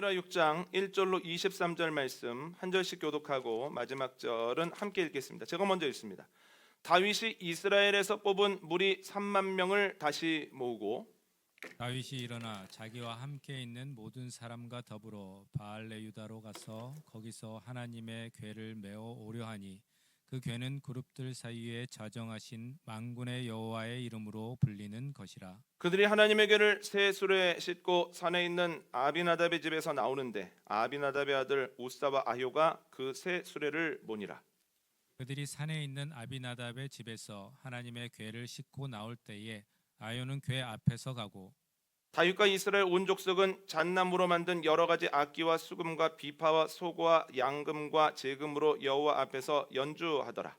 사무엘하 6장 1절로 23절 말씀 한 절씩 교독하고 마지막 절은 함께 읽겠습니다. 제가 먼저 읽습니다. 다윗이 이스라엘에서 뽑은 무리 3만 명을 다시 모으고 다윗이 일어나 자기와 함께 있는 모든 사람과 더불어 바알레 유다로 가서 거기서 하나님의 궤를 메어 오려 하니 그 궤는 그룹들 사이에 자정하신 만군의 여호와의 이름으로 불리는 것이라. 그들이 하나님의 궤를 새 수레에 싣고 산에 있는 아비나답의 집에서 나오는데 아비나답의 아들 우사와 아효가 그 새 수레를 모니라. 그들이 산에 있는 아비나답의 집에서 하나님의 궤를 싣고 나올 때에 아요는 궤 앞에서 가고 다윗과 이스라엘 온 족속은 잣나무로 만든 여러 가지 악기와 수금과 비파와 소고와 양금과 제금으로 여호와 앞에서 연주하더라.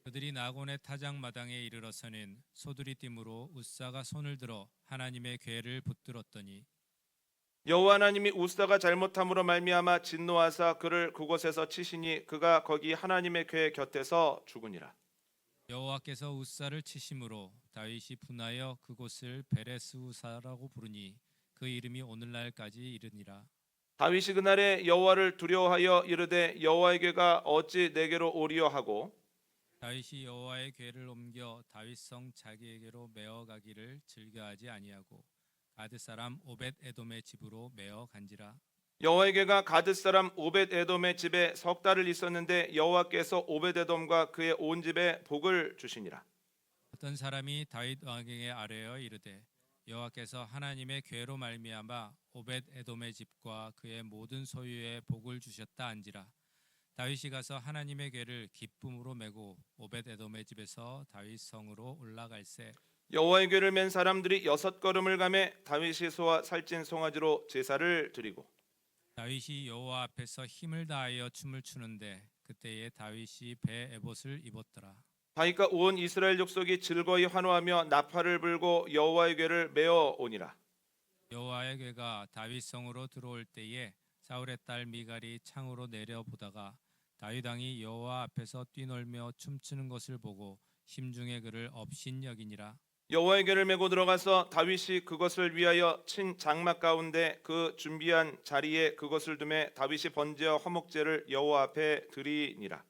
그들이 나곤의 타작마당에 이르러서는 소두리띠므로 우사가 손을 들어 하나님의 궤를 붙들었더니 여호와 하나님이 우사가 잘못함으로 말미암아 진노하사 그를 그곳에서 치시니 그가 거기 하나님의 궤 곁에서 죽으니라. 여호와께서 우사를 치심으로 다윗이 분하여 그곳을 베레스우사라고 부르니 그 이름이 오늘날까지 이르니라. 다윗이 그날에 여호와를 두려워하여 이르되 여호와의 궤가 어찌 내게로 오리요 하고 다윗이 여호와의 궤를 옮겨 다윗성 자기에게로 메어 가기를 즐겨하지 아니하고 가드 사람 오벳 에돔의 집으로 메어 간지라. 여호와의 궤가 가드 사람 오벳 에돔의 집에 석 달을 있었는데 여호와께서 오벳 에돔과 그의 온 집에 복을 주시니라. 어떤 사람이 다윗 왕에게 아뢰어 이르되 여호와께서 하나님의 궤로 말미암아 오벳 에돔의 집과 그의 모든 소유에 복을 주셨다 한지라. 다윗이 가서 하나님의 궤를 기쁨으로 메고 오벳 에돔의 집에서 다윗 성으로 올라갈새 여호와의 궤를 맨 사람들이 6걸음을 가매 다윗이 소와 살찐 송아지로 제사를 드리고 다윗이 여호와 앞에서 힘을 다하여 춤을 추는데 그때에 다윗이 배 에봇을 입었더라. 다윗과 온 이스라엘 족속이 즐거이 환호하며 나팔을 불고 여호와의 궤를 메어 오니라. 여호와의 궤가 다윗 성으로 들어올 때에 사울의 딸 미갈이 창으로 내려보다가 다윗 왕이 여호와 앞에서 뛰놀며 춤추는 것을 보고 심중에 그를 업신여기니라. 여호와의 궤를 메고 들어가서 다윗이 그것을 위하여 친 장막 가운데 그 준비한 자리에 그것을 두매 다윗이 번제와 화목제를 여호와 앞에 드리니라.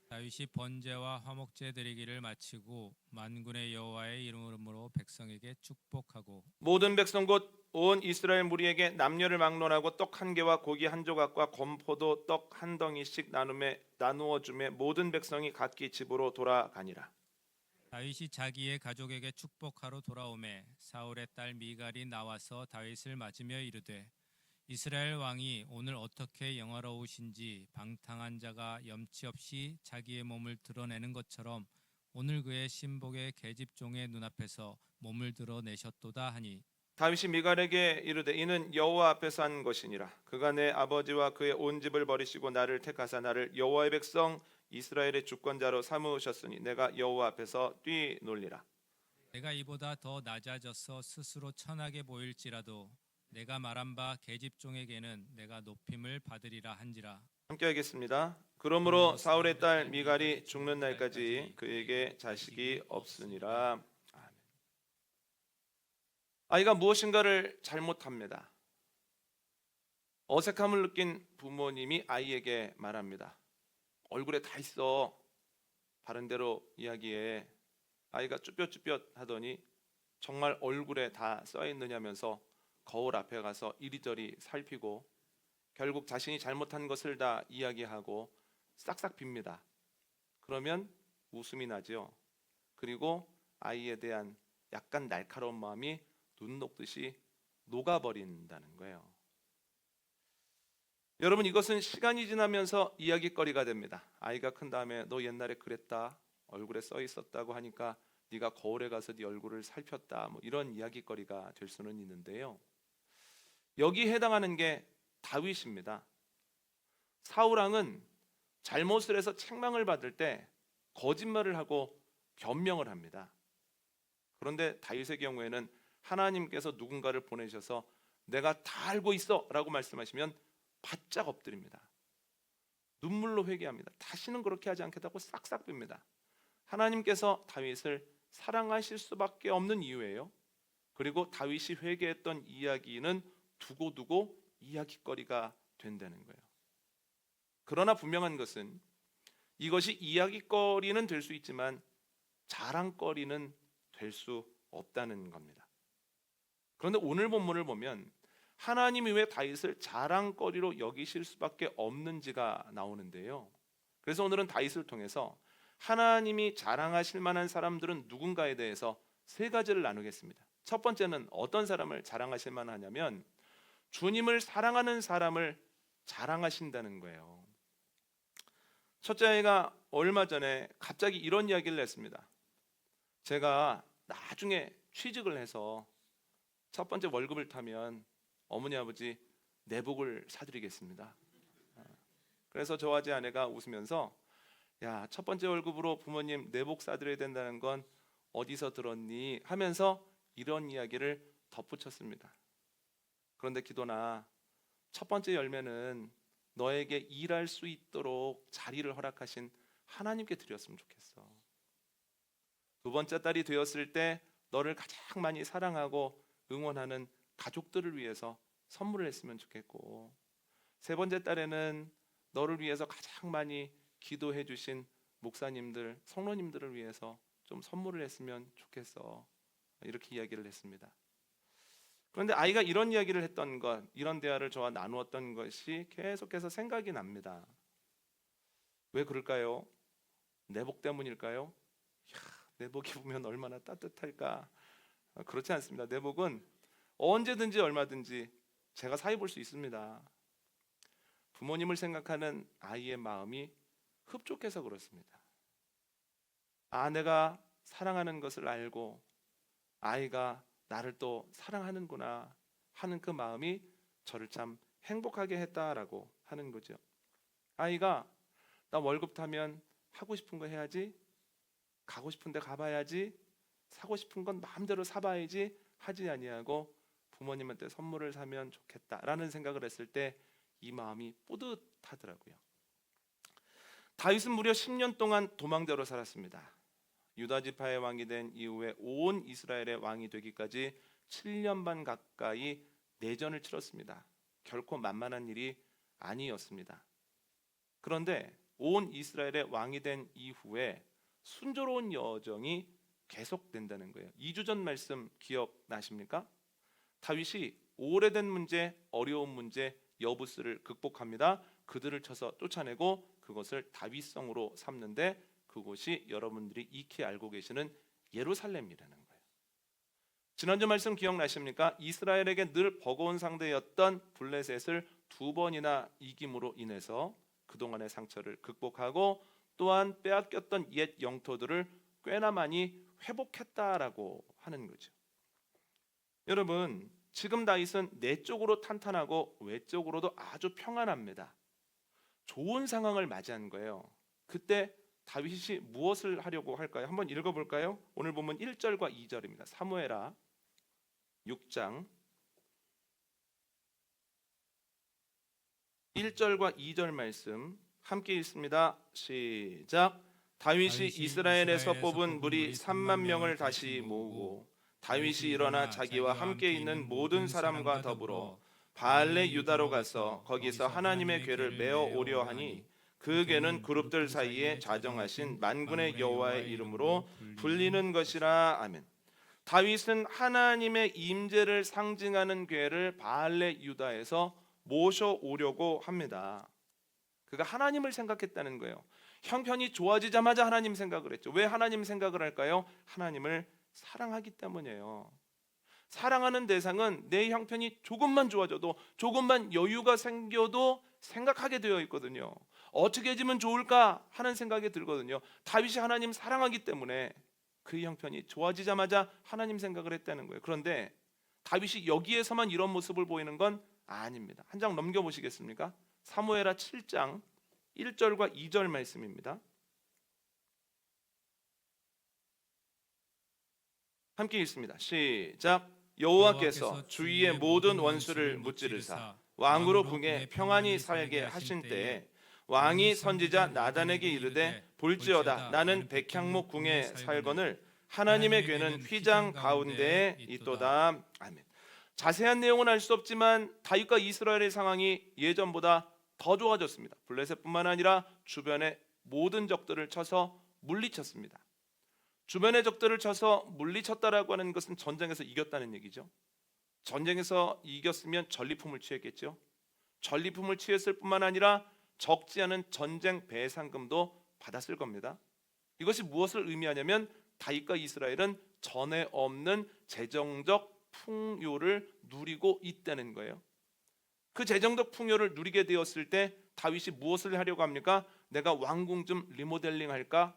다윗이 번제와 화목제 드리기를 마치고 만군의 여호와의 이름으로 백성에게 축복하고 모든 백성 곧 온 이스라엘 무리에게 남녀를 막론하고 떡 한 개와 고기 한 조각과 건포도 떡 한 덩이씩 나누어 주매 모든 백성이 각기 집으로 돌아가니라. 다윗이 자기의 가족에게 축복하러 돌아오매 사울의 딸 미갈이 나와서 다윗을 맞으며 이르되 이스라엘 왕이 오늘 어떻게 영화로우신지 방탕한 자가 염치 없이 자기의 몸을 드러내는 것처럼 오늘 그의 신복의 계집종의 눈앞에서 몸을 드러내셨도다 하니 다윗이 미갈에게 이르되 이는 여호와 앞에서 한 것이니라. 그가 내 아버지와 그의 온 집을 버리시고 나를 택하사 나를 여호와의 백성 이스라엘의 주권자로 삼으셨으니 내가 여호와 앞에서 뛰놀리라. 내가 이보다 더 낮아져서 스스로 천하게 보일지라도 내가 말한 바 계집종에게는 내가 높임을 받으리라 한지라. 함께 하겠습니다. 그러므로 사울의 딸 미갈이 죽는 날까지 그에게 자식이 없으니라. 아멘. 아이가 무엇인가를 잘못합니다. 어색함을 느낀 부모님이 아이에게 말합니다. 얼굴에 다 있어. 바른 대로 이야기해. 아이가 쭈뼛쭈뼛 하더니 정말 얼굴에 다 써 있느냐면서 거울 앞에 가서 이리저리 살피고 결국 자신이 잘못한 것을 다 이야기하고 싹싹 빕니다. 그러면 웃음이 나죠. 그리고 아이에 대한 약간 날카로운 마음이 눈 녹듯이 녹아버린다는 거예요. 여러분, 이것은 시간이 지나면서 이야기거리가 됩니다. 아이가 큰 다음에 너 옛날에 그랬다, 얼굴에 써 있었다고 하니까 네가 거울에 가서 네 얼굴을 살폈다, 뭐 이런 이야기거리가 될 수는 있는데요. 여기 해당하는 게 다윗입니다. 사울 왕은 잘못을 해서 책망을 받을 때 거짓말을 하고 변명을 합니다. 그런데 다윗의 경우에는 하나님께서 누군가를 보내셔서 내가 다 알고 있어 라고 말씀하시면 바짝 엎드립니다. 눈물로 회개합니다. 다시는 그렇게 하지 않겠다고 싹싹 빕니다. 하나님께서 다윗을 사랑하실 수밖에 없는 이유예요. 그리고 다윗이 회개했던 이야기는 두고두고 이야깃거리가 된다는 거예요. 그러나 분명한 것은 이것이 이야깃거리는 될 수 있지만 자랑거리는 될 수 없다는 겁니다. 그런데 오늘 본문을 보면 하나님이 왜 다윗을 자랑거리로 여기실 수밖에 없는지가 나오는데요. 그래서 오늘은 다윗을 통해서 하나님이 자랑하실 만한 사람들은 누군가에 대해서 세 가지를 나누겠습니다. 첫 번째는 어떤 사람을 자랑하실 만하냐면 주님을 사랑하는 사람을 자랑하신다는 거예요. 첫째 아이가 얼마 전에 갑자기 이런 이야기를 했습니다. 제가 나중에 취직을 해서 첫 번째 월급을 타면 어머니 아버지 내복을 사드리겠습니다. 그래서 저와 제 아내가 웃으면서 야, 첫 번째 월급으로 부모님 내복 사드려야 된다는 건 어디서 들었니? 하면서 이런 이야기를 덧붙였습니다. 그런데 기도나 첫 번째 열매는 너에게 일할 수 있도록 자리를 허락하신 하나님께 드렸으면 좋겠어. 두 번째 딸이 되었을 때 너를 가장 많이 사랑하고 응원하는 가족들을 위해서 선물을 했으면 좋겠고, 세 번째 딸에는 너를 위해서 가장 많이 기도해 주신 목사님들, 성로님들을 위해서 좀 선물을 했으면 좋겠어. 이렇게 이야기를 했습니다. 그런데 아이가 이런 이야기를 했던 것, 이런 대화를 저와 나누었던 것이 계속해서 생각이 납니다. 왜 그럴까요? 내복 때문일까요? 내복 입으면 얼마나 따뜻할까? 그렇지 않습니다. 내복은 언제든지 얼마든지 제가 사 입을 수 있습니다. 부모님을 생각하는 아이의 마음이 흡족해서 그렇습니다. 아내가 사랑하는 것을 알고 아이가 나를 또 사랑하는구나 하는 그 마음이 저를 참 행복하게 했다라고 하는 거죠. 아이가 나 월급 타면 하고 싶은 거 해야지, 가고 싶은 데 가봐야지, 사고 싶은 건 마음대로 사봐야지 하지 아니하고 부모님한테 선물을 사면 좋겠다라는 생각을 했을 때 이 마음이 뿌듯하더라고요. 다윗은 무려 10년 동안 도망자로 살았습니다. 유다 지파의 왕이 된 이후에 온 이스라엘의 왕이 되기까지 7년 반 가까이 내전을 치렀습니다. 결코 만만한 일이 아니었습니다. 그런데 온 이스라엘의 왕이 된 이후에 순조로운 여정이 계속된다는 거예요. 2주 전 말씀 기억나십니까? 다윗이 오래된 문제, 어려운 문제, 여부스를 극복합니다. 그들을 쳐서 쫓아내고 그것을 다윗성으로 삼는데 그곳이 여러분들이 익히 알고 계시는 예루살렘이라는 거예요. 지난주 말씀 기억나십니까? 이스라엘에게 늘 버거운 상대였던 블레셋을 2번이나 이김으로 인해서 그동안의 상처를 극복하고 또한 빼앗겼던 옛 영토들을 꽤나 많이 회복했다라고 하는 거죠. 여러분, 지금 다윗은 내적으로 탄탄하고 외적으로도 아주 평안합니다. 좋은 상황을 맞이한 거예요. 그때 다윗이 무엇을 하려고 할까요? 한번 읽어볼까요? 오늘 보면 1절과 2절입니다. 사무엘하 6장 1절과 2절 말씀 함께 읽습니다. 시작. 다윗이 이스라엘에서 뽑은 무리 3만 명을 다시 모으고 다윗이 일어나 자기와 함께 있는 모든 사람과 더불어 바알레 유다로 가서 거기서 하나님의 궤를 메어 오려 하니 그 궤는 그룹들 사이에 자정하신 만군의 여호와의 이름으로 불리는 것이라. 아멘. 다윗은 하나님의 임재를 상징하는 궤를 바알레 유다에서 모셔오려고 합니다. 그가 하나님을 생각했다는 거예요. 형편이 좋아지자마자 하나님 생각을 했죠. 왜 하나님 생각을 할까요? 하나님을 사랑하기 때문이에요. 사랑하는 대상은 내 형편이 조금만 좋아져도, 조금만 여유가 생겨도 생각하게 되어 있거든요. 어떻게 해주면 좋을까 하는 생각이 들거든요. 다윗이 하나님 사랑하기 때문에 그 형편이 좋아지자마자 하나님 생각을 했다는 거예요. 그런데 다윗이 여기에서만 이런 모습을 보이는 건 아닙니다. 한 장 넘겨보시겠습니까? 사무엘하 7장 1절과 2절 말씀입니다. 함께 읽습니다. 시작. 여호와께서 주위의 모든 원수를 무찌르사 왕으로 궁에 평안히 살게 하신 때에 왕이 선지자 나단에게 이르되 볼지어다 나는 백향목 궁에 살거늘 하나님의 궤는 휘장 가운데에 있도다. 아멘. 자세한 내용은 알 수 없지만 다윗과 이스라엘의 상황이 예전보다 더 좋아졌습니다. 블레셋뿐만 아니라 주변의 모든 적들을 쳐서 물리쳤습니다. 주변의 적들을 쳐서 물리쳤다라고 하는 것은 전쟁에서 이겼다는 얘기죠. 전쟁에서 이겼으면 전리품을 취했겠죠. 전리품을 취했을 뿐만 아니라 적지 않은 전쟁 배상금도 받았을 겁니다. 이것이 무엇을 의미하냐면 다윗과 이스라엘은 전에 없는 재정적 풍요를 누리고 있다는 거예요. 그 재정적 풍요를 누리게 되었을 때 다윗이 무엇을 하려고 합니까? 내가 왕궁 좀 리모델링 할까?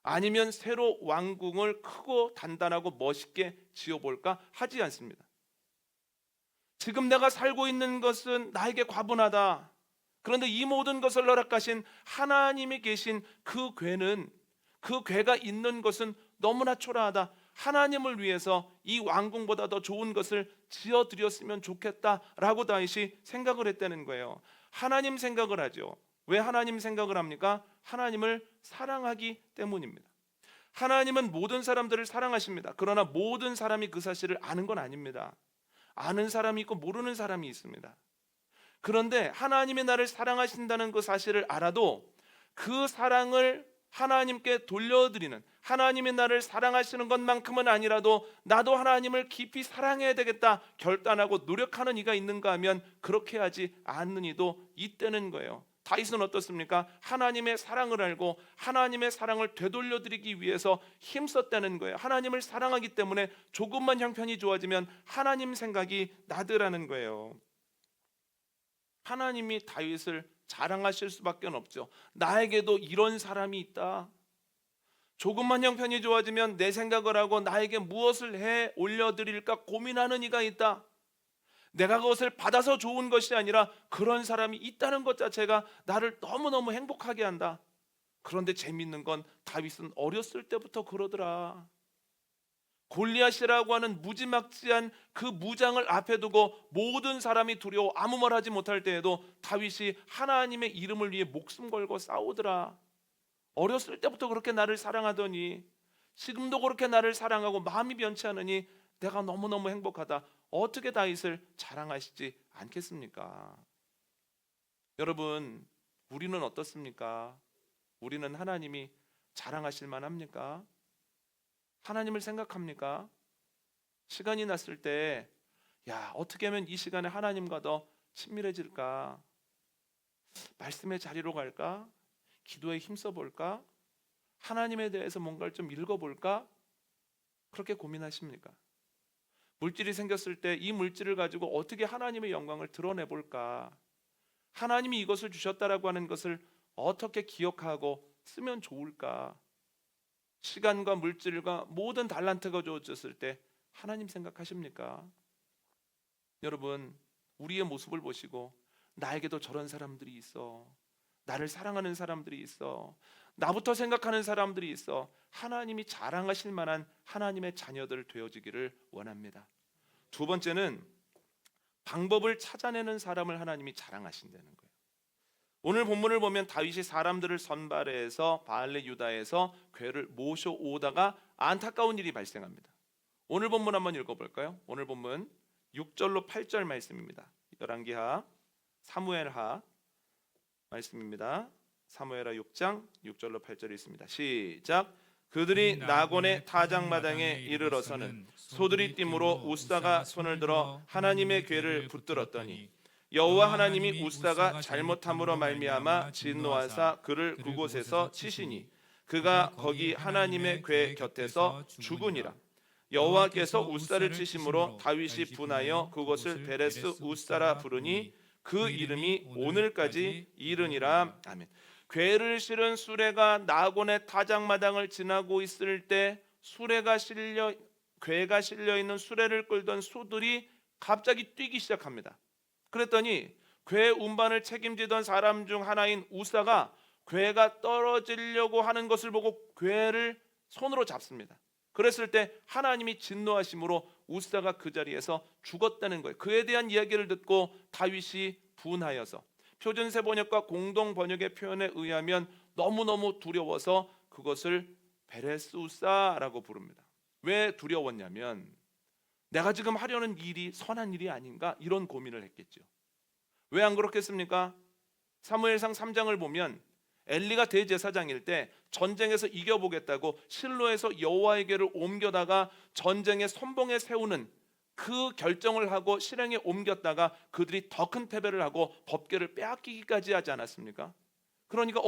아니면 새로 왕궁을 크고 단단하고 멋있게 지어볼까? 하지 않습니다. 지금 내가 살고 있는 것은 나에게 과분하다. 그런데 이 모든 것을 허락하신 하나님이 계신 그 괴가 있는 것은 너무나 초라하다. 하나님을 위해서 이 왕궁보다 더 좋은 것을 지어드렸으면 좋겠다라고 다윗이 생각을 했다는 거예요. 하나님 생각을 하죠. 왜 하나님 생각을 합니까? 하나님을 사랑하기 때문입니다. 하나님은 모든 사람들을 사랑하십니다. 그러나 모든 사람이 그 사실을 아는 건 아닙니다. 아는 사람이 있고 모르는 사람이 있습니다. 그런데 하나님이 나를 사랑하신다는 그 사실을 알아도 그 사랑을 하나님께 돌려드리는, 하나님이 나를 사랑하시는 것만큼은 아니라도 나도 하나님을 깊이 사랑해야 되겠다 결단하고 노력하는 이가 있는가 하면 그렇게 하지 않는 이도 있다는 거예요. 다윗은 어떻습니까? 하나님의 사랑을 알고 하나님의 사랑을 되돌려드리기 위해서 힘썼다는 거예요. 하나님을 사랑하기 때문에 조금만 형편이 좋아지면 하나님 생각이 나더라는 거예요. 하나님이 다윗을 자랑하실 수밖에 없죠. 나에게도 이런 사람이 있다. 조금만 형편이 좋아지면 내 생각을 하고 나에게 무엇을 해 올려드릴까 고민하는 이가 있다. 내가 그것을 받아서 좋은 것이 아니라 그런 사람이 있다는 것 자체가 나를 너무너무 행복하게 한다. 그런데 재밌는 건 다윗은 어렸을 때부터 그러더라. 골리앗이라고 하는 무지막지한 그 무장을 앞에 두고 모든 사람이 두려워 아무 말 하지 못할 때에도 다윗이 하나님의 이름을 위해 목숨 걸고 싸우더라. 어렸을 때부터 그렇게 나를 사랑하더니 지금도 그렇게 나를 사랑하고 마음이 변치 않으니 내가 너무너무 행복하다. 어떻게 다윗을 자랑하시지 않겠습니까? 여러분, 우리는 어떻습니까? 우리는 하나님이 자랑하실 만합니까? 하나님을 생각합니까? 시간이 났을 때 어떻게 하면 이 시간에 하나님과 더 친밀해질까? 말씀의 자리로 갈까? 기도에 힘써볼까? 하나님에 대해서 뭔가를 좀 읽어볼까? 그렇게 고민하십니까? 물질이 생겼을 때 이 물질을 가지고 어떻게 하나님의 영광을 드러내볼까? 하나님이 이것을 주셨다라고 하는 것을 어떻게 기억하고 쓰면 좋을까? 시간과 물질과 모든 달란트가 주어졌을 때 하나님 생각하십니까? 여러분, 우리의 모습을 보시고 나에게도 저런 사람들이 있어, 나를 사랑하는 사람들이 있어, 나부터 생각하는 사람들이 있어, 하나님이 자랑하실 만한 하나님의 자녀들 되어지기를 원합니다. 두 번째는 방법을 찾아내는 사람을 하나님이 자랑하신다는 거예요. 오늘 본문을 보면 다윗이 사람들을 선발해서 바알레 유다에서 괴를 모셔오다가 안타까운 일이 발생합니다. 오늘 본문 한번 읽어볼까요? 오늘 본문 6절로 8절 말씀입니다. 열왕기하 사무엘하 말씀입니다. 사무엘하 6장 6절로 8절이 있습니다. 시작. 그들이 나곤의 타작마당에 이르러서는 소들이 띠므로 우사가 손을 들어 하나님의 궤를 붙들었더니 여호와 하나님이 우사가 잘못함으로 말미암아 진노하사 그를 그곳에서 치시니 그가 거기 하나님의 궤 곁에서 죽으니라. 여호와께서 우사를 치심으로 다윗이 분하여 그곳을 베레스 우사라 부르니 그 이름이 오늘까지 이르니라. 아멘. 궤를 실은 수레가 나곤의 타작마당을 지나고 있을 때 궤가 실려 있는 수레를 끌던 소들이 갑자기 뛰기 시작합니다. 그랬더니 궤 운반을 책임지던 사람 중 하나인 우사가 궤가 떨어지려고 하는 것을 보고 궤를 손으로 잡습니다. 그랬을 때 하나님이 진노하심으로 우사가 그 자리에서 죽었다는 거예요. 그에 대한 이야기를 듣고 다윗이 분하여서, 표준세 번역과 공동 번역의 표현에 의하면 너무너무 두려워서 그것을 베레스 우사라고 부릅니다. 왜 두려웠냐면 내가 지금 하려는 일이 선한 일이 아닌가 이런 고민을 했겠죠. 왜 안 그렇겠습니까? 사무엘상 3장을 보면 엘리가 대제사장일 때 전쟁에서 이겨보겠다고 실로에서 여호와에게를 옮겨다가 전쟁의 선봉에 세우는 그 결정을 하고 실행에 옮겼다가 그들이 더 큰 패배를 하고 법궤를 빼앗기기까지 하지 않았습니까? 그러니까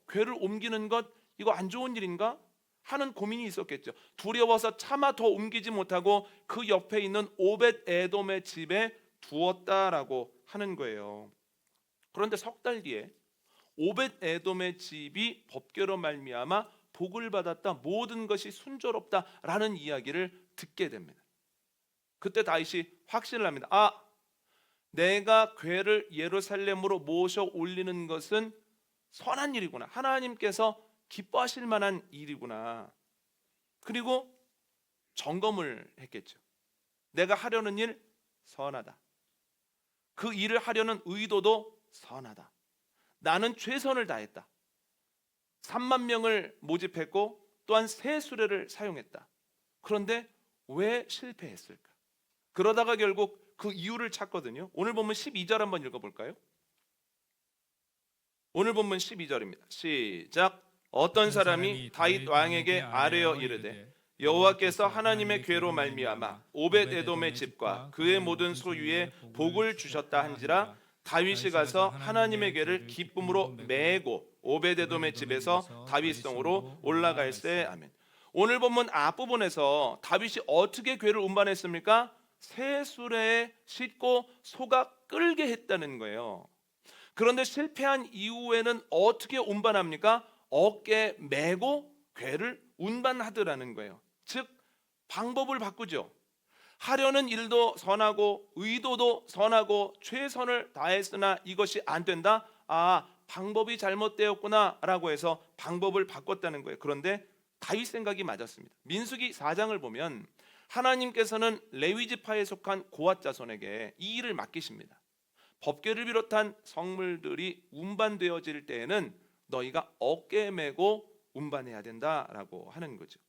궤를 옮기는 것 이거 안 좋은 일인가? 하는 고민이 있었겠죠. 두려워서 차마 더 옮기지 못하고 그 옆에 있는 오벳 에돔의 집에 두었다라고 하는 거예요. 그런데 석 달 뒤에 오벳 에돔의 집이 법궤로 말미암아 복을 받았다, 모든 것이 순조롭다라는 이야기를 듣게 됩니다. 그때 다윗이 확신을 합니다. 내가 궤를 예루살렘으로 모셔 올리는 것은 선한 일이구나. 하나님께서 기뻐하실 만한 일이구나. 그리고 점검을 했겠죠. 내가 하려는 일 선하다. 그 일을 하려는 의도도 선하다. 나는 최선을 다했다. 3만 명을 모집했고 또한 새 수레를 사용했다. 그런데 왜 실패했을까? 그러다가 결국 그 이유를 찾거든요. 오늘 본문 12절 한번 읽어볼까요? 오늘 본문 12절입니다. 시작. 어떤 사람이 다윗 왕에게 아뢰어 이르되 여호와께서 하나님의 궤로 말미암아 오벳 에돔의 집과 그의 모든 소유에 복을 주셨다 한지라 다윗이 가서 하나님의 궤를 기쁨으로 메고 오벳 에돔의 집에서 다윗성으로 올라갈세. 아멘. 오늘 본문 앞부분에서 다윗이 어떻게 궤를 운반했습니까? 새 수레에 싣고 소가 끌게 했다는 거예요. 그런데 실패한 이후에는 어떻게 운반합니까? 어깨에 메고 궤를 운반하더라는 거예요. 즉 방법을 바꾸죠. 하려는 일도 선하고 의도도 선하고 최선을 다했으나 이것이 안 된다. 방법이 잘못되었구나 라고 해서 방법을 바꿨다는 거예요. 그런데 다윗 생각이 맞았습니다. 민수기 4장을 보면 하나님께서는 레위 지파에 속한 고핫 자손에게 이 일을 맡기십니다. 법궤를 비롯한 성물들이 운반되어질 때에는 너희가 어깨에 메고 운반해야 된다라고 하는 거죠.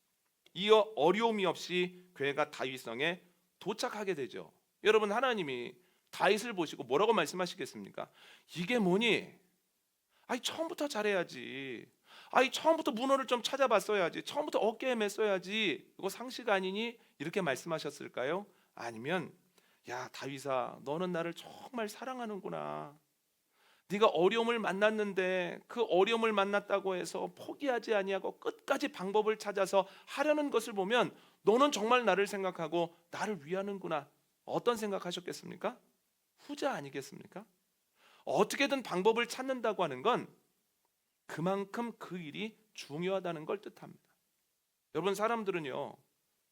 이어 어려움이 없이 궤가 다윗성에 도착하게 되죠. 여러분, 하나님이 다윗을 보시고 뭐라고 말씀하시겠습니까? 이게 뭐니? 처음부터 잘해야지. 처음부터 문호를 좀 찾아봤어야지. 처음부터 어깨에 맸어야지. 이거 상식 아니니? 이렇게 말씀하셨을까요? 아니면 야 다윗아, 너는 나를 정말 사랑하는구나. 네가 어려움을 만났는데 그 어려움을 만났다고 해서 포기하지 아니하고 끝까지 방법을 찾아서 하려는 것을 보면 너는 정말 나를 생각하고 나를 위하는구나. 어떤 생각하셨겠습니까? 후자 아니겠습니까? 어떻게든 방법을 찾는다고 하는 건 그만큼 그 일이 중요하다는 걸 뜻합니다. 여러분, 사람들은요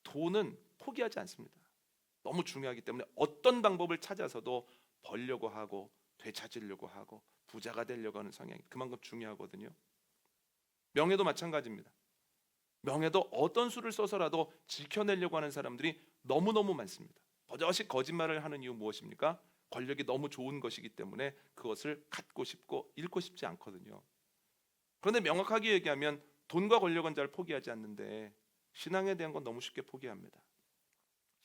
돈은 포기하지 않습니다. 너무 중요하기 때문에 어떤 방법을 찾아서도 벌려고 하고 되찾으려고 하고 부자가 되려고 하는 성향이 그만큼 중요하거든요. 명예도 마찬가지입니다. 명예도 어떤 수를 써서라도 지켜내려고 하는 사람들이 너무너무 많습니다. 버젓이 거짓말을 하는 이유 무엇입니까? 권력이 너무 좋은 것이기 때문에 그것을 갖고 싶고 잃고 싶지 않거든요. 그런데 명확하게 얘기하면 돈과 권력은 잘 포기하지 않는데 신앙에 대한 건 너무 쉽게 포기합니다.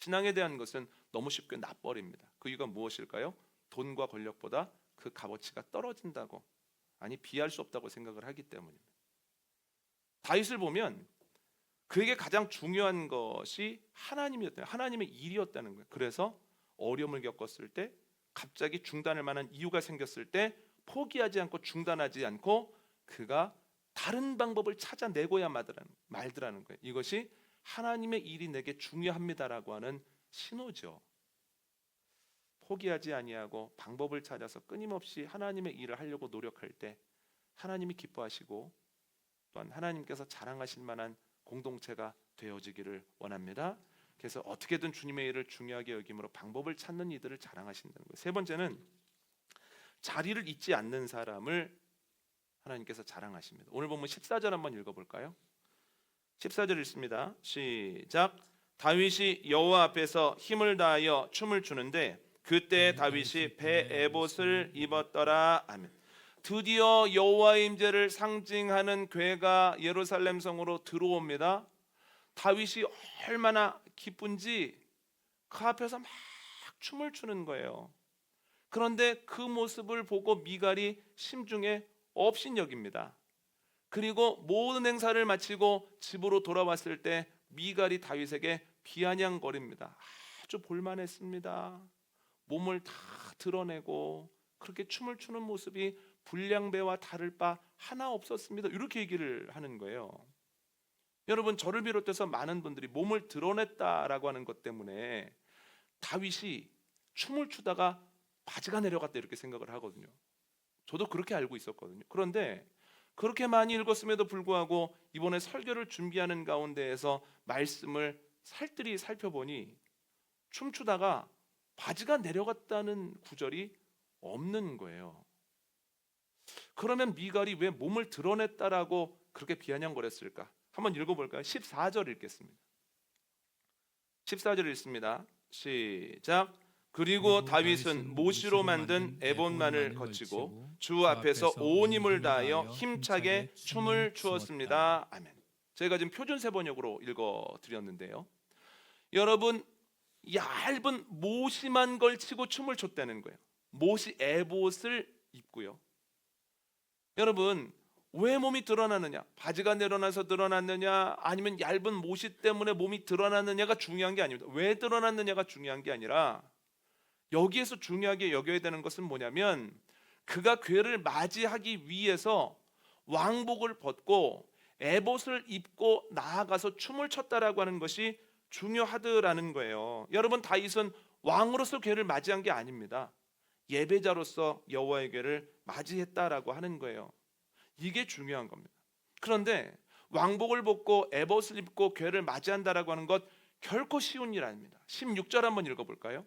신앙에 대한 것은 너무 쉽게 놔버립니다. 그 이유가 무엇일까요? 돈과 권력보다 그 값어치가 떨어진다고, 아니 비할 수 없다고 생각을 하기 때문입니다. 다윗을 보면 그에게 가장 중요한 것이 하나님이었다는, 하나님의 일이었다는 거예요. 그래서 어려움을 겪었을 때, 갑자기 중단할 만한 이유가 생겼을 때 포기하지 않고 중단하지 않고 그가 다른 방법을 찾아내고야 말더라는 거예요. 이것이 하나님의 일이 내게 중요합니다라고 하는 신호죠. 포기하지 아니하고 방법을 찾아서 끊임없이 하나님의 일을 하려고 노력할 때 하나님이 기뻐하시고 또한 하나님께서 자랑하실 만한 공동체가 되어지기를 원합니다. 그래서 어떻게든 주님의 일을 중요하게 여김으로 방법을 찾는 이들을 자랑하신다는 거예요. 세 번째는 자리를 잊지 않는 사람을 하나님께서 자랑하십니다. 오늘 보면 14절 한번 읽어볼까요? 14절 읽습니다. 시작. 다윗이 여호와 앞에서 힘을 다하여 춤을 추는데 그때 다윗이 배 에봇을 입었더라. 아멘. 드디어 여호와의 임재를 상징하는 궤가 예루살렘 성으로 들어옵니다. 다윗이 얼마나 기쁜지 그 앞에서 막 춤을 추는 거예요. 그런데 그 모습을 보고 미갈이 심중에 업신여깁니다. 그리고 모든 행사를 마치고 집으로 돌아왔을 때 미갈이 다윗에게 비아냥거립니다. 아주 볼만했습니다. 몸을 다 드러내고 그렇게 춤을 추는 모습이 불량배와 다를 바 하나 없었습니다. 이렇게 얘기를 하는 거예요. 여러분, 저를 비롯해서 많은 분들이 몸을 드러냈다라고 하는 것 때문에 다윗이 춤을 추다가 바지가 내려갔다 이렇게 생각을 하거든요. 저도 그렇게 알고 있었거든요. 그런데 그렇게 많이 읽었음에도 불구하고 이번에 설교를 준비하는 가운데에서 말씀을 살뜰히 살펴보니 춤추다가 바지가 내려갔다는 구절이 없는 거예요. 그러면 미갈이 왜 몸을 드러냈다라고 그렇게 비아냥거렸을까? 한번 읽어볼까요? 14절 읽겠습니다. 14절 읽습니다. 시작. 그리고 다윗은 모시로 만든 에봇만을 거치고 주 앞에서 온 힘을 다하여 힘차게 춤을 추었습니다. 아멘. 제가 지금 표준세 번역으로 읽어드렸는데요, 여러분, 얇은 모시만 걸치고 춤을 췄다는 거예요. 모시 에봇을 입고요. 여러분, 왜 몸이 드러나느냐, 바지가 내려놔서 드러났느냐, 아니면 얇은 모시 때문에 몸이 드러났느냐가 중요한 게 아닙니다. 왜 드러났느냐가 중요한 게 아니라 여기에서 중요하게 여겨야 되는 것은 뭐냐면 그가 괴를 맞이하기 위해서 왕복을 벗고 에봇을 입고 나아가서 춤을 췄다라고 하는 것이 중요하더라는 거예요. 여러분, 다윗은 왕으로서 괴를 맞이한 게 아닙니다. 예배자로서 여호와의 괴를 맞이했다라고 하는 거예요. 이게 중요한 겁니다. 그런데 왕복을 벗고 에봇을 입고 괴를 맞이한다라고 하는 것 결코 쉬운 일 아닙니다. 16절 한번 읽어볼까요?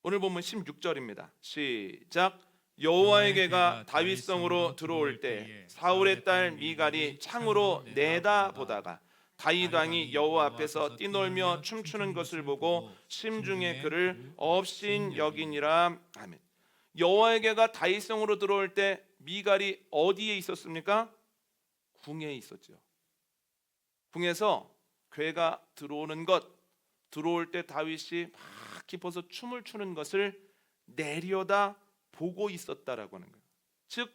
오늘 보면 16절입니다. 시작. 여호와의 괴가 다윗성으로 들어올 때 사울의 딸 미갈이 창으로 내다보다가 다윗 왕이 여호와 앞에서 뛰놀며 춤추는 것을 보고 심중에 그를 업신 여기니라. 아멘. 여호와의 괴가 다윗성으로 들어올 때 미갈이 어디에 있었습니까? 궁에 있었죠. 궁에서 괴가 들어오는 것, 들어올 때 다윗이 막 깊어서 춤을 추는 것을 내려다 보고 있었다라고 하는 거예요. 즉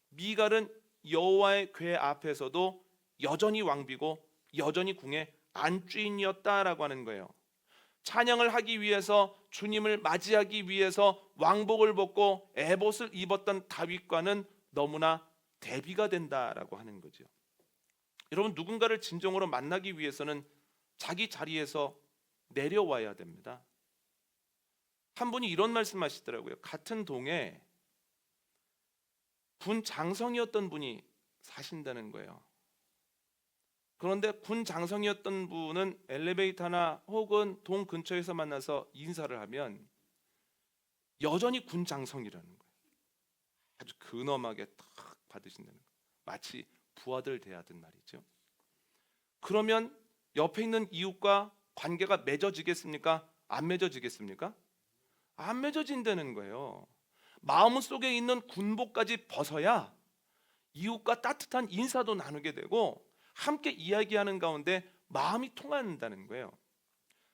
미갈은 여호와의 괴 앞에서도 여전히 왕비고 여전히 궁의 안주인이었다라고 하는 거예요. 찬양을 하기 위해서, 주님을 맞이하기 위해서 왕복을 벗고 에봇을 입었던 다윗과는 너무나 대비가 된다라고 하는 거죠. 여러분, 누군가를 진정으로 만나기 위해서는 자기 자리에서 내려와야 됩니다. 한 분이 이런 말씀하시더라고요. 같은 동에 군 장성이었던 분이 사신다는 거예요. 그런데 군 장성이었던 분은 엘리베이터나 혹은 동 근처에서 만나서 인사를 하면 여전히 군 장성이라는 거예요. 아주 근엄하게 탁 받으신다는 거예요. 마치 부하들 대하듯 말이죠. 그러면 옆에 있는 이웃과 관계가 맺어지겠습니까? 안 맺어지겠습니까? 안 맺어진다는 거예요. 마음속에 있는 군복까지 벗어야 이웃과 따뜻한 인사도 나누게 되고 함께 이야기하는 가운데 마음이 통한다는 거예요.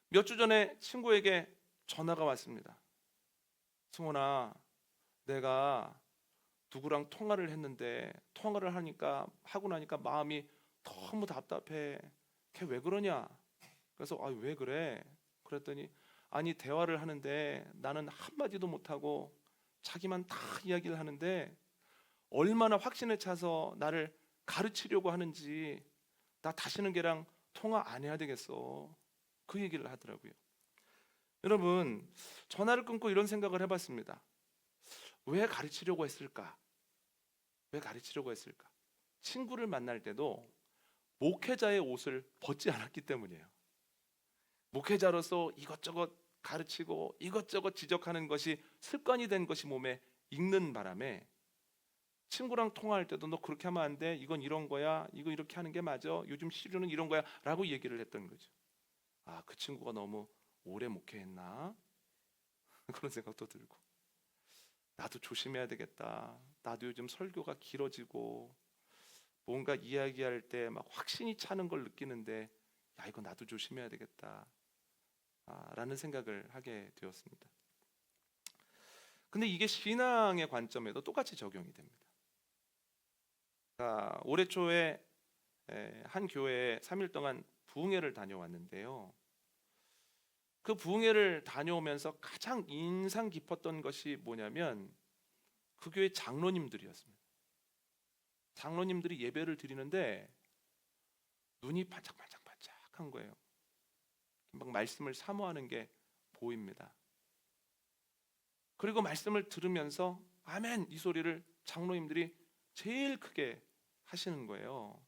몇 주 전에 친구에게 전화가 왔습니다. 승원아, 내가 누구랑 통화를 했는데 통화를 하고 나니까 마음이 너무 답답해. 걔 왜 그러냐? 그래서 왜 그래? 그랬더니 아니, 대화를 하는데 나는 한마디도 못하고 자기만 다 이야기를 하는데 얼마나 확신에 차서 나를 가르치려고 하는지, 나 다시는 걔랑 통화 안 해야 되겠어. 그 얘기를 하더라고요. 여러분, 전화를 끊고 이런 생각을 해봤습니다. 왜 가르치려고 했을까? 왜 가르치려고 했을까? 친구를 만날 때도 목회자의 옷을 벗지 않았기 때문이에요. 목회자로서 이것저것 가르치고 이것저것 지적하는 것이 습관이 된 것이 몸에 익는 바람에 친구랑 통화할 때도 너 그렇게 하면 안 돼, 이건 이런 거야, 이거 이렇게 하는 게 맞아, 요즘 시류는 이런 거야 라고 얘기를 했던 거죠. 그 친구가 너무 오래 목회했나? 그런 생각도 들고, 나도 조심해야 되겠다. 나도 요즘 설교가 길어지고 뭔가 이야기할 때 막 확신이 차는 걸 느끼는데 이거 나도 조심해야 되겠다. 라는 생각을 하게 되었습니다. 근데 이게 신앙의 관점에도 똑같이 적용이 됩니다. 올해 초에 한 교회에 3일 동안 부흥회를 다녀왔는데요. 그 부흥회를 다녀오면서 가장 인상 깊었던 것이 뭐냐면 그 교회 장로님들이었습니다. 장로님들이 예배를 드리는데 눈이 반짝반짝반짝한 거예요. 막 말씀을 사모하는 게 보입니다. 그리고 말씀을 들으면서 아멘 이 소리를 장로님들이 제일 크게 하시는 거예요.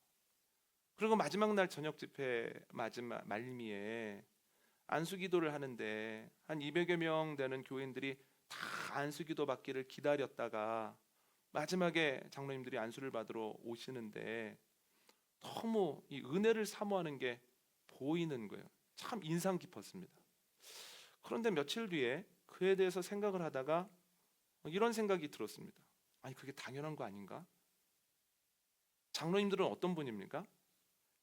그리고 마지막 날 저녁 집회 마지막 말미에 안수기도를 하는데 한 200여 명 되는 교인들이 다 안수기도 받기를 기다렸다가 마지막에 장로님들이 안수를 받으러 오시는데 너무 이 은혜를 사모하는 게 보이는 거예요. 참 인상 깊었습니다. 그런데 며칠 뒤에 그에 대해서 생각을 하다가 이런 생각이 들었습니다. 아니 그게 당연한 거 아닌가? 장로님들은 어떤 분입니까?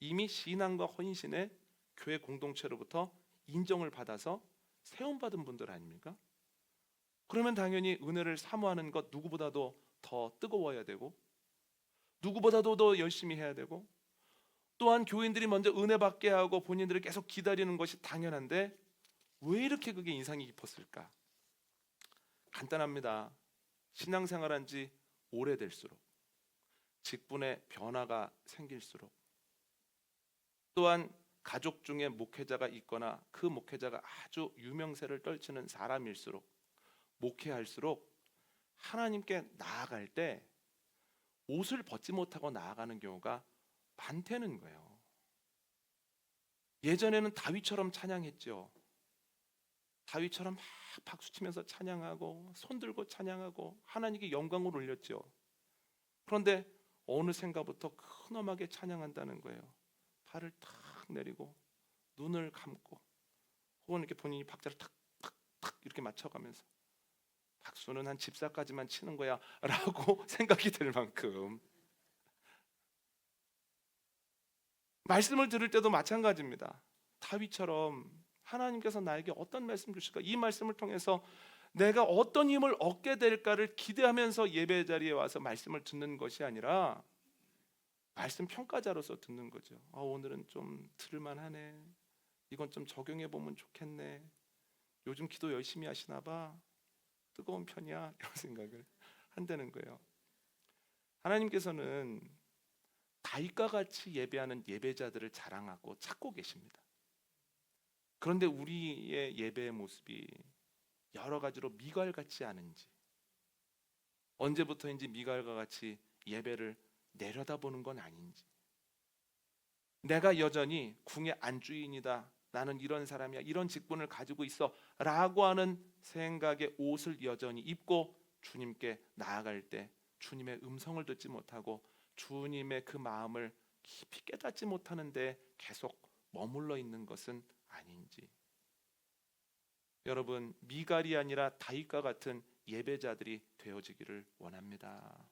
이미 신앙과 헌신의 교회 공동체로부터 인정을 받아서 세움받은 분들 아닙니까? 그러면 당연히 은혜를 사모하는 것 누구보다도 더 뜨거워야 되고 누구보다도 더 열심히 해야 되고 또한 교인들이 먼저 은혜 받게 하고 본인들을 계속 기다리는 것이 당연한데 왜 이렇게 그게 인상이 깊었을까? 간단합니다. 신앙생활한 지 오래될수록 직분의 변화가 생길수록 또한 가족 중에 목회자가 있거나 그 목회자가 아주 유명세를 떨치는 사람일수록 목회할수록 하나님께 나아갈 때 옷을 벗지 못하고 나아가는 경우가 많다는 거예요. 예전에는 다윗처럼 찬양했죠. 다윗처럼 막 박수치면서 찬양하고 손들고 찬양하고 하나님께 영광을 올렸죠. 그런데 어느샌가부터 근엄하게 찬양한다는 거예요. 발을 탁 내리고 눈을 감고 혹은 이렇게 본인이 박자를 탁탁탁 이렇게 맞춰가면서 박수는 한 집사까지만 치는 거야 라고 생각이 들 만큼 말씀을 들을 때도 마찬가지입니다. 다윗처럼 하나님께서 나에게 어떤 말씀 주실까? 이 말씀을 통해서 내가 어떤 힘을 얻게 될까를 기대하면서 예배 자리에 와서 말씀을 듣는 것이 아니라 말씀 평가자로서 듣는 거죠. 오늘은 좀 들을만하네. 이건 좀 적용해 보면 좋겠네. 요즘 기도 열심히 하시나 봐. 뜨거운 편이야. 이런 생각을 한다는 거예요. 하나님께서는 다윗과 같이 예배하는 예배자들을 자랑하고 찾고 계십니다. 그런데 우리의 예배의 모습이 여러 가지로 미갈 같지 않은지, 언제부터인지 미갈과 같이 예배를 내려다보는 건 아닌지, 내가 여전히 궁의 안주인이다, 나는 이런 사람이야, 이런 직분을 가지고 있어 라고 하는 생각의 옷을 여전히 입고 주님께 나아갈 때 주님의 음성을 듣지 못하고 주님의 그 마음을 깊이 깨닫지 못하는데 계속 머물러 있는 것은 아닌지. 여러분, 미갈이 아니라 다윗과 같은 예배자들이 되어지기를 원합니다.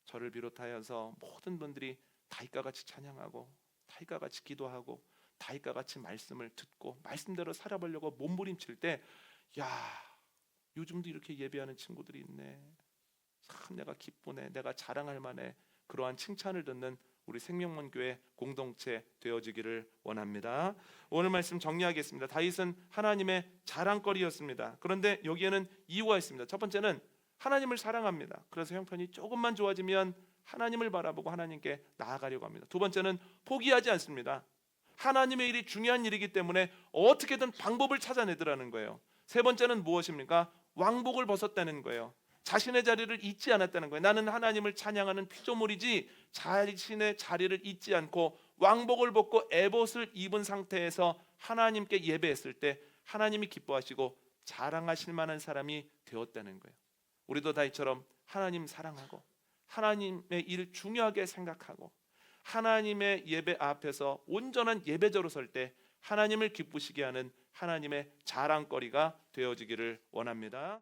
저를 비롯하여서 모든 분들이 다윗과 같이 찬양하고 다윗과 같이 기도하고 다윗과 같이 말씀을 듣고 말씀대로 살아보려고 몸부림칠 때, 야, 요즘도 이렇게 예배하는 친구들이 있네. 참 내가 기쁘네. 내가 자랑할 만해. 그러한 칭찬을 듣는 우리 생명문교회 공동체 되어지기를 원합니다. 오늘 말씀 정리하겠습니다. 다윗은 하나님의 자랑거리였습니다. 그런데 여기에는 이유가 있습니다. 첫 번째는 하나님을 사랑합니다. 그래서 형편이 조금만 좋아지면 하나님을 바라보고 하나님께 나아가려고 합니다. 두 번째는 포기하지 않습니다. 하나님의 일이 중요한 일이기 때문에 어떻게든 방법을 찾아내더라는 거예요. 세 번째는 무엇입니까? 왕복을 벗었다는 거예요. 자신의 자리를 잊지 않았다는 거예요. 나는 하나님을 찬양하는 피조물이지 자신의 자리를 잊지 않고 왕복을 벗고 에봇을 입은 상태에서 하나님께 예배했을 때 하나님이 기뻐하시고 자랑하실 만한 사람이 되었다는 거예요. 우리도 다윗처럼 하나님 사랑하고 하나님의 일 중요하게 생각하고 하나님의 예배 앞에서 온전한 예배자로 설 때 하나님을 기쁘시게 하는 하나님의 자랑거리가 되어지기를 원합니다.